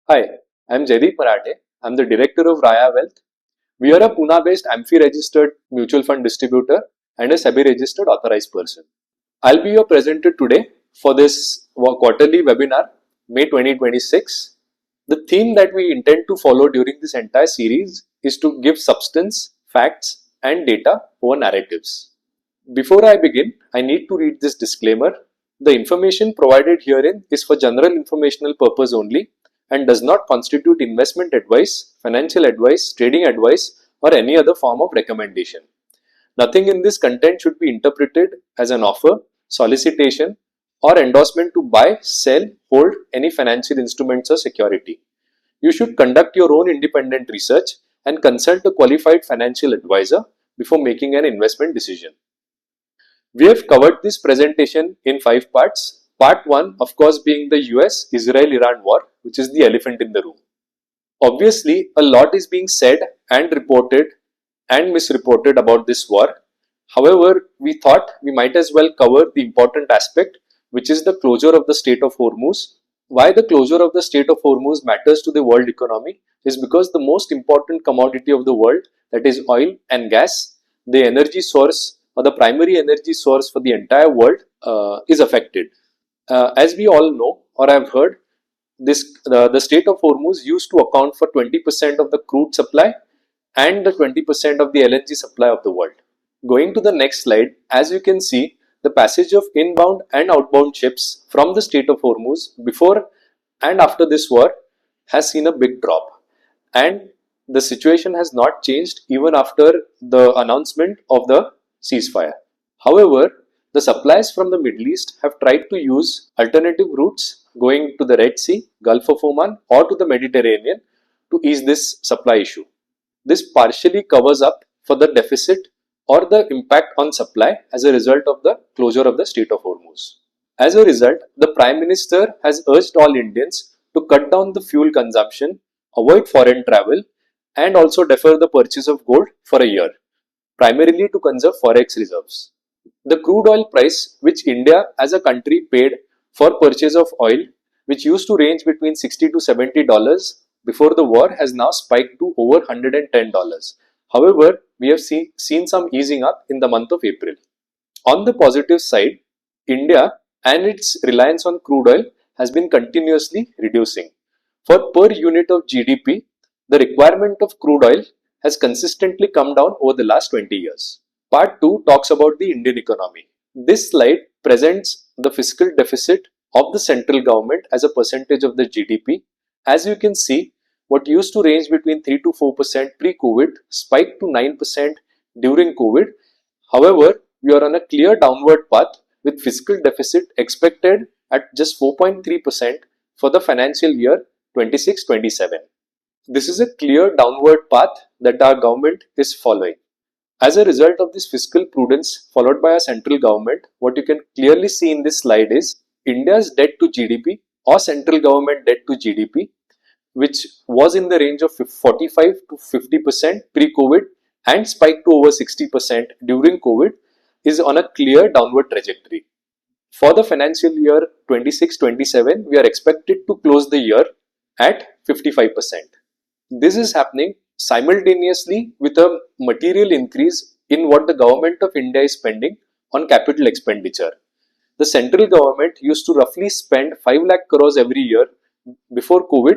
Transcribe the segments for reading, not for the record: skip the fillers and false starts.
Hi, I'm Jaideep Marathe. I'm the director of Raya Wealth. We are a Pune-based AMFI-registered mutual fund distributor and a SEBI-registered authorized person. I'll be your presenter today for this quarterly webinar, May 2026. The theme that we intend to follow during this entire series is to give substance, facts, and data over narratives. Before I begin, I need to read this disclaimer. The information provided herein is for general informational purpose only and does not constitute investment advice, financial advice, trading advice, or any other form of recommendation. Nothing in this content should be interpreted as an offer, solicitation, or endorsement to buy, sell, hold any financial instruments or security. You should conduct your own independent research and consult a qualified financial advisor before making an investment decision. We have covered this presentation in 5 parts. Part 1, of course, being the US-Israel-Iran war, which is the elephant in the room. Obviously, a lot is being said and reported and misreported about this war. However, we thought we might as well cover the important aspect, which is the closure of the Strait of Hormuz. Why the closure of the Strait of Hormuz matters to the world economy is because the most important commodity of the world, that is oil and gas, the energy source or the primary energy source for the entire world, is affected. As we all know or have heard, the Strait of Hormuz used to account for 20% of the crude supply and the 20% of the LNG supply of the world. Going to the next slide, as you can see, the passage of inbound and outbound ships from the Strait of Hormuz before and after this war has seen a big drop, and the situation has not changed even after the announcement of the ceasefire. However, the supplies from the Middle East have tried to use alternative routes going to the Red Sea, Gulf of Oman, or to the Mediterranean to ease this supply issue. This partially covers up for the deficit or the impact on supply as a result of the closure of the Strait of Hormuz. As a result, the Prime Minister has urged all Indians to cut down the fuel consumption, avoid foreign travel, and also defer the purchase of gold for a year, primarily to conserve forex reserves. The crude oil price which India as a country paid for purchase of oil, which used to range between $60 to $70 before the war, has now spiked to over $110. However, we have seen some easing up in the month of April. On the positive side, India and its reliance on crude oil has been continuously reducing. For per unit of GDP, the requirement of crude oil has consistently come down over the last 20 years. Part 2 talks about the Indian economy. This slide presents the fiscal deficit of the central government as a percentage of the GDP. As you can see, what used to range between 3 to 4% pre-COVID spiked to 9% during COVID. However, we are on a clear downward path with fiscal deficit expected at just 4.3% for the financial year 26-27. This is a clear downward path that our government is following. As a result of this fiscal prudence followed by our central government, what you can clearly see in this slide is India's debt to GDP or central government debt to GDP, which was in the range of 45 to 50% pre-COVID and spiked to over 60% during COVID, is on a clear downward trajectory. For the financial year 26-27, we are expected to close the year at 55%. This is happening simultaneously with a material increase in what the government of India is spending on capital expenditure. The central government used to roughly spend 5 lakh crores every year before COVID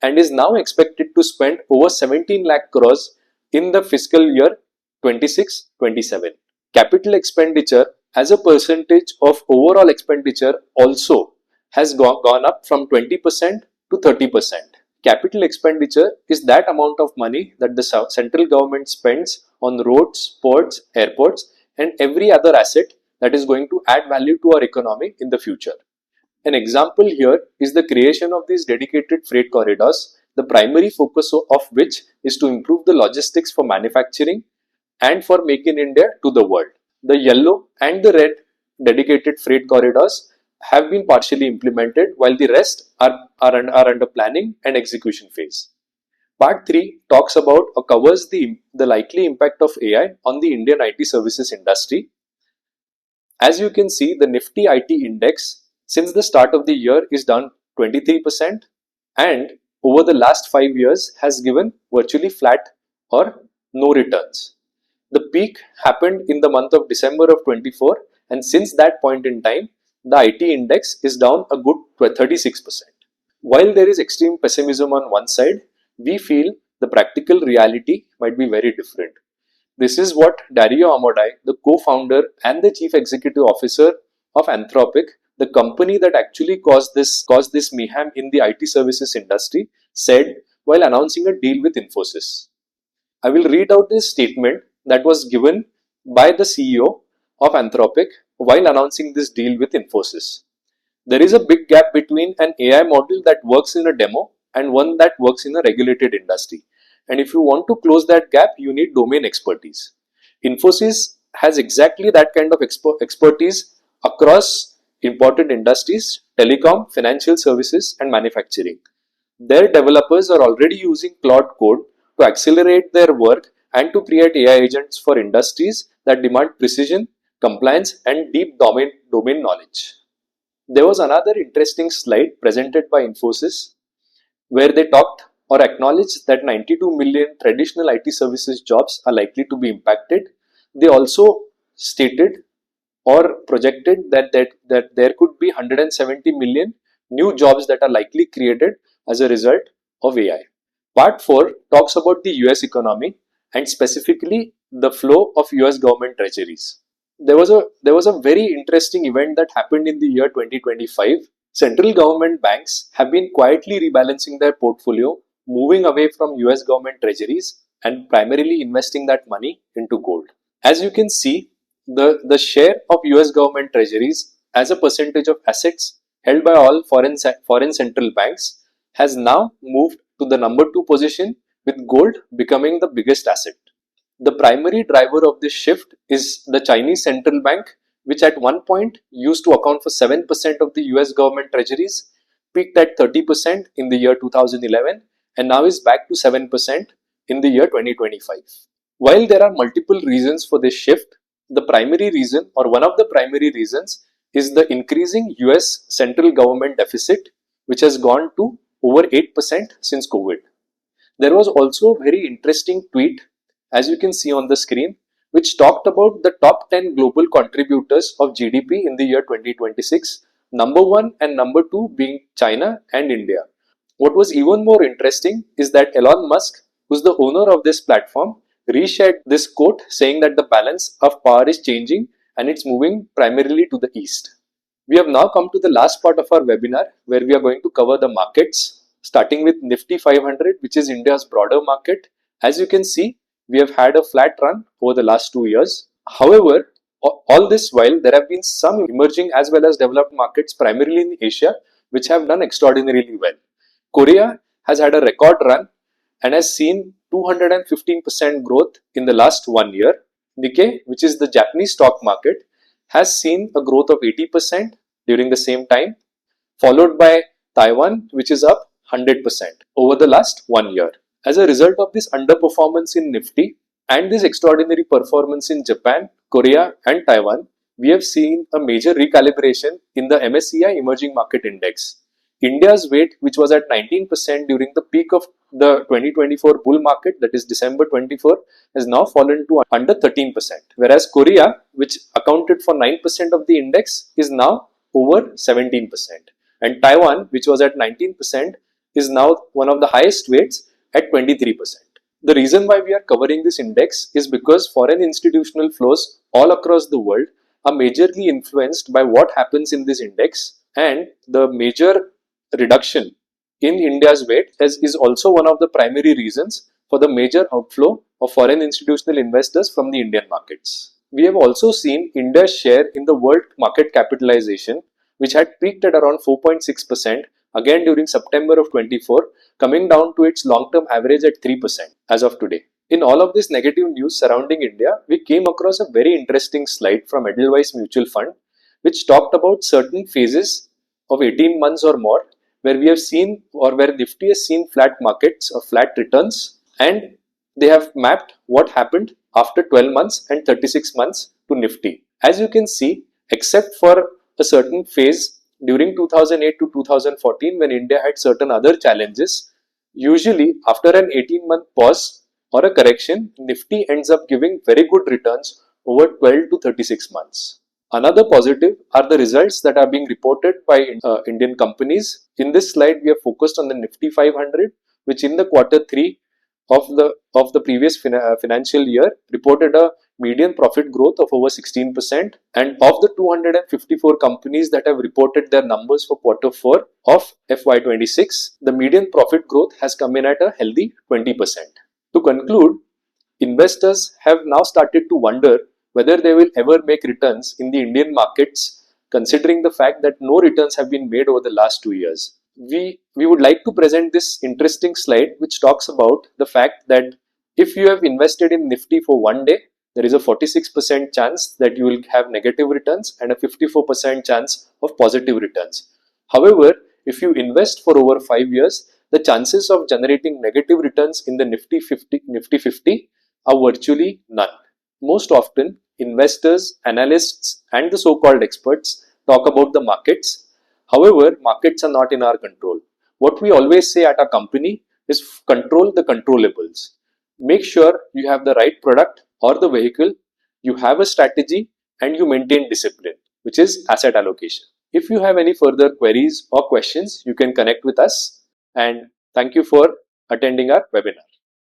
and is now expected to spend over 17 lakh crores in the fiscal year 26-27. Capital expenditure as a percentage of overall expenditure also has gone up from 20% to 30%. Capital expenditure is that amount of money that the central government spends on roads, ports, airports, and every other asset that is going to add value to our economy in the future. An example here is the creation of these dedicated freight corridors, the primary focus of which is to improve the logistics for manufacturing and for Make in India to the world. The yellow and the red dedicated freight corridors have been partially implemented, while the rest are under planning and execution phase. Part 3 talks about or covers the likely impact of AI on the Indian IT services industry. As you can see, the Nifty IT index since the start of the year is down 23%, and over the last 5 years has given virtually flat or no returns. The peak happened in the month of December of 24, and since that point in time, the IT index is down a good 36%. While there is extreme pessimism on one side, we feel the practical reality might be very different. This is what Dario Amodei, the co-founder and the chief executive officer of Anthropic, the company that actually caused this mayhem in the IT services industry, said while announcing a deal with Infosys. I will read out this statement that was given by the CEO of Anthropic while announcing this deal with Infosys. There is a big gap between an AI model that works in a demo and one that works in a regulated industry. And if you want to close that gap, you need domain expertise. Infosys has exactly that kind of expertise across important industries: telecom, financial services, and manufacturing. Their developers are already using Claude Code to accelerate their work and to create AI agents for industries that demand precision, compliance, and deep domain knowledge. There was another interesting slide presented by Infosys where they talked or acknowledged that 92 million traditional IT services jobs are likely to be impacted. They also stated or projected that there could be 170 million new jobs that are likely created as a result of AI. Part 4 talks about the US economy and specifically the flow of US government treasuries. There was a very interesting event that happened in the year 2025. Central government banks have been quietly rebalancing their portfolio, moving away from US government treasuries and primarily investing that money into gold. As you can see, the share of US government treasuries as a percentage of assets held by all foreign central banks has now moved to the number 2 position, with gold becoming the biggest asset. The primary driver of this shift is the Chinese central bank, which at one point used to account for 7% of the US government treasuries, peaked at 30% in the year 2011, and now is back to 7% in the year 2025. While there are multiple reasons for this shift, the primary reason or one of the primary reasons is the increasing US central government deficit, which has gone to over 8% since COVID. There was also a very interesting tweet, as you can see on the screen, which talked about the top 10 global contributors of GDP in the year 2026, number 1 and number 2 being China and India. What was even more interesting is that Elon Musk, who's the owner of this platform, reshared this quote saying that the balance of power is changing and it's moving primarily to the east. We have now come to the last part of our webinar where we are going to cover the markets, starting with Nifty 500, which is India's broader market. As you can see, we have had a flat run over the last 2 years. However, all this while there have been some emerging as well as developed markets, primarily in Asia, which have done extraordinarily well. Korea has had a record run and has seen 215% growth in the last 1 year. Nikkei, which is the Japanese stock market, has seen a growth of 80% during the same time, followed by Taiwan, which is up 100% over the last 1 year. As a result of this underperformance in Nifty and this extraordinary performance in Japan, Korea and Taiwan, we have seen a major recalibration in the MSCI Emerging Market Index. India's weight, which was at 19% during the peak of the 2024 bull market, that is December 24, has now fallen to under 13%. Whereas Korea, which accounted for 9% of the index, is now over 17%. And Taiwan, which was at 19%, is now one of the highest weights at 23%. The reason why we are covering this index is because foreign institutional flows all across the world are majorly influenced by what happens in this index, and the major reduction in India's weight is also one of the primary reasons for the major outflow of foreign institutional investors from the Indian markets. We have also seen India's share in the world market capitalization, which had peaked at around 4.6% again during September of 24, coming down to its long-term average at 3% as of today. In all of this negative news surrounding India, we came across a very interesting slide from Edelweiss Mutual Fund, which talked about certain phases of 18 months or more where we have seen or where Nifty has seen flat markets or flat returns, and they have mapped what happened after 12 months and 36 months to Nifty. As you can see, except for a certain phase during 2008 to 2014 when India had certain other challenges, Usually, after an 18-month pause or a correction, Nifty ends up giving very good returns over 12 to 36 months. Another positive are the results that are being reported by Indian companies. In this slide, we are focused on the Nifty 500, which in the quarter 3 of the previous financial year reported a median profit growth of over 16%, and of the 254 companies that have reported their numbers for quarter 4 of FY26, the median profit growth has come in at a healthy 20%. To conclude, investors have now started to wonder whether they will ever make returns in the Indian markets, considering the fact that no returns have been made over the last 2 years. We would like to present this interesting slide which talks about the fact that if you have invested in Nifty for one day, there is a 46% chance that you will have negative returns and a 54% chance of positive returns. However, if you invest for over 5 years, the chances of generating negative returns in the Nifty 50 are virtually none. Most often, investors, analysts, and the so-called experts talk about the markets. However, markets are not in our control. What we always say at our company is control the controllables. Make sure you have the right product or the vehicle, you have a strategy, and you maintain discipline, which is asset allocation. If you have any further queries or questions, you can connect with us, and thank you for attending our webinar.